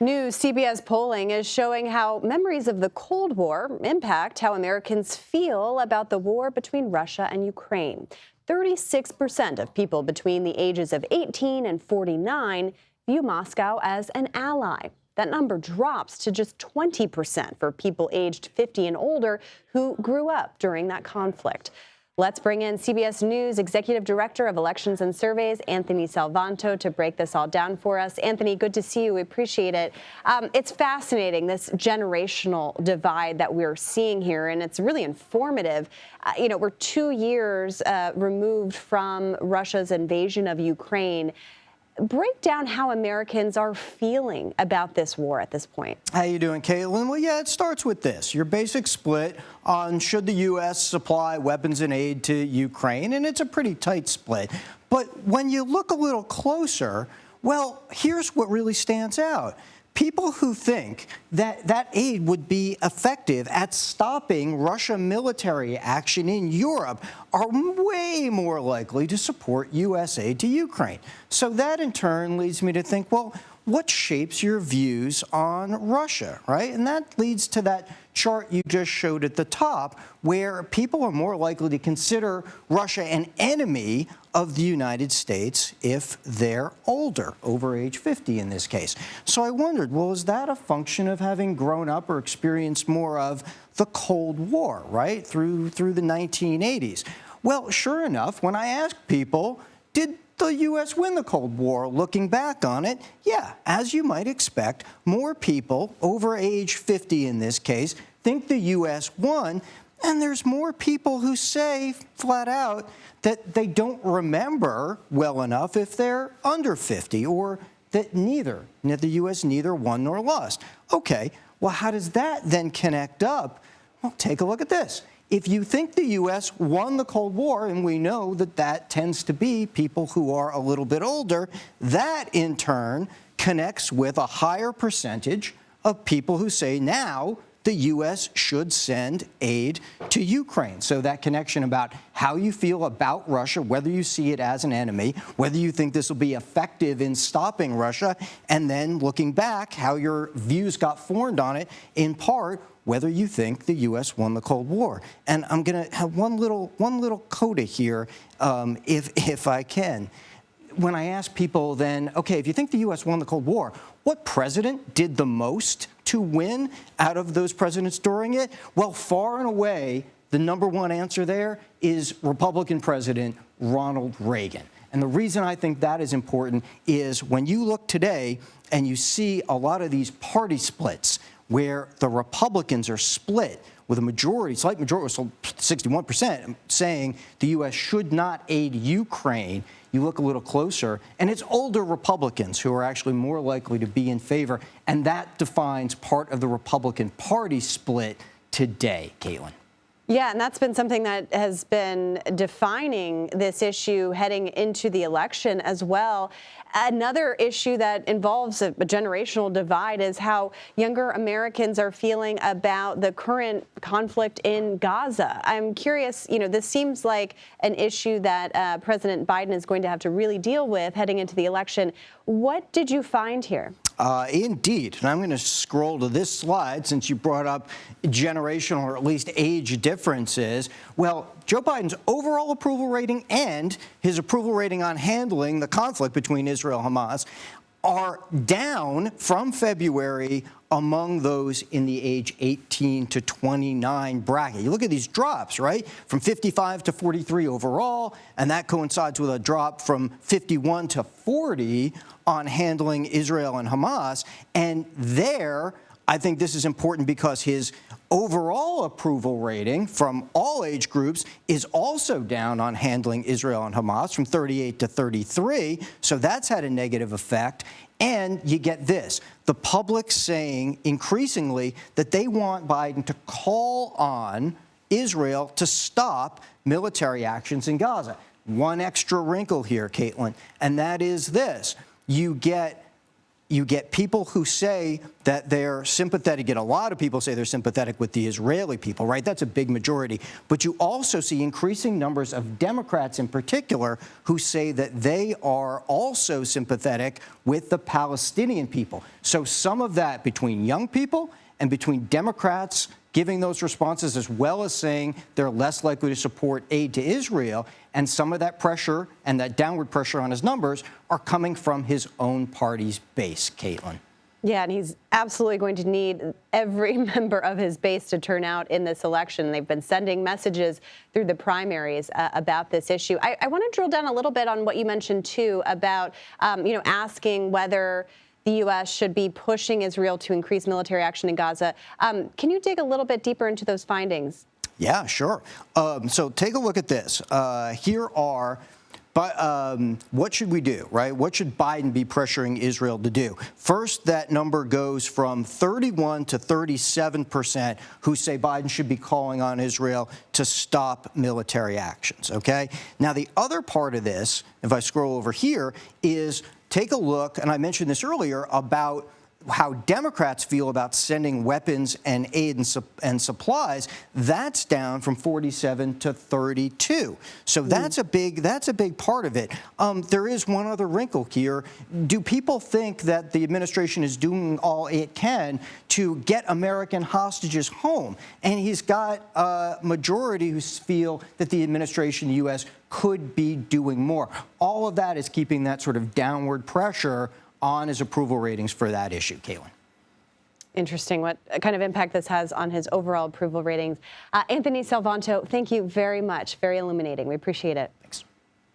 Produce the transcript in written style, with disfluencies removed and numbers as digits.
New CBS polling is showing how memories of the Cold War impact how Americans feel about the war between Russia and Ukraine. 36% of people between the ages of 18 and 49 view Moscow as an ally. That number drops to just 20% for people aged 50 and older who grew up during that conflict. Let's bring in CBS News Executive Director of Elections and Surveys, Anthony Salvanto, to break this all down for us. Anthony, good to see you. We appreciate it. It's fascinating, this generational divide that we're seeing here, and it's really informative. We're 2 years removed from Russia's invasion of Ukraine. Break down how Americans are feeling about this war at this point. How you doing, Caitlin? Well, yeah, it starts with this. Your basic split on should the U.S. supply weapons and aid to Ukraine, and it's a pretty tight split. But when you look a little closer, well, here's what really stands out. People who think that that aid would be effective at stopping Russian military action in Europe are way more likely to support U.S. aid to Ukraine. So that in turn leads me to think, well, what shapes your views on Russia, right? And that leads to that chart you just showed at the top, where people are more likely to consider Russia an enemy of the United States if they're older, over age 50 in this case. So I wondered, well, is that a function of having grown up or experienced more of the Cold War, right, through the 1980s? Well, sure enough, when I asked people, did the U.S. win the Cold War? Looking back on it, yeah, as you might expect, more people over age 50 in this case think the U.S. won, and there's more people who say flat out that they don't remember well enough if they're under 50, or that the U.S. neither won nor lost. Okay, well, how does that then connect up? Well, take a look at this. If you think the U.S. won the Cold War, and we know that that tends to be people who are a little bit older, that in turn connects with a higher percentage of people who say now the U.S. should send aid to Ukraine. So that connection about how you feel about Russia, whether you see it as an enemy, whether you think this will be effective in stopping Russia, and then looking back, how your views got formed on it, in part, whether you think the U.S. won the Cold War. And I'm going to have one little coda here, if I can. When I ask people then, okay, if you think the U.S. won the Cold War, what president did the most to win out of those presidents during it? Well, far and away, the number one answer there is Republican President Ronald Reagan. And the reason I think that is important is when you look today and you see a lot of these party splits where the Republicans are split with a majority, slight majority, so 61%, saying the U.S. should not aid Ukraine. You look a little closer, and it's older Republicans who are actually more likely to be in favor, and that defines part of the Republican Party split today, Caitlin. Yeah, and that's been something that has been defining this issue heading into the election as well. Another issue that involves a generational divide is how younger Americans are feeling about the current conflict in Gaza. I'm curious, this seems like an issue that President Biden is going to have to really deal with heading into the election. What did you find here? Indeed. And I'm going to scroll to this slide since you brought up generational or at least age differences. Well, Joe Biden's overall approval rating and his approval rating on handling the conflict between Israel and Hamas are down from February among those in the age 18 to 29 bracket. You look at these drops, right? From 55 to 43 overall, and that coincides with a drop from 51 to 40 on handling Israel and Hamas. And there, I think this is important because his overall approval rating from all age groups is also down on handling Israel and Hamas from 38 to 33. So that's had a negative effect. And you get this, the public saying increasingly that they want Biden to call on Israel to stop military actions in Gaza. One extra wrinkle here, Caitlin, and that is this. You get You get people who say that they're sympathetic, and a lot of people say they're sympathetic with the Israeli people, right? That's a big majority. But you also see increasing numbers of Democrats in particular who say that they are also sympathetic with the Palestinian people. So some of that between young people and between Democrats giving those responses, as well as saying they're less likely to support aid to Israel. And some of that pressure and that downward pressure on his numbers are coming from his own party's base, Caitlin. Yeah, and he's absolutely going to need every member of his base to turn out in this election. They've been sending messages through the primaries about this issue. I want to drill down a little bit on what you mentioned, too, about, asking whether the U.S. should be pushing Israel to increase military action in Gaza. Can you dig a little bit deeper into those findings? Yeah, sure. So take a look at this. Here are, what should we do, right? What should Biden be pressuring Israel to do? First, that number goes from 31 to 37% who say Biden should be calling on Israel to stop military actions, okay? Now, the other part of this, if I scroll over here, is take a look, and I mentioned this earlier, about how Democrats feel about sending weapons and aid and supplies. That's down from 47 to 32. So that's a big part of it. There is one other wrinkle here. Do people think that the administration is doing all it can to get American hostages home? And he's got a majority who feel that the administration, the U.S., could be doing more. All of that is keeping that sort of downward pressure on his approval ratings for that issue, Caitlin. Interesting what kind of impact this has on his overall approval ratings. Anthony Salvanto, thank you very much. Very illuminating. We appreciate it. Thanks.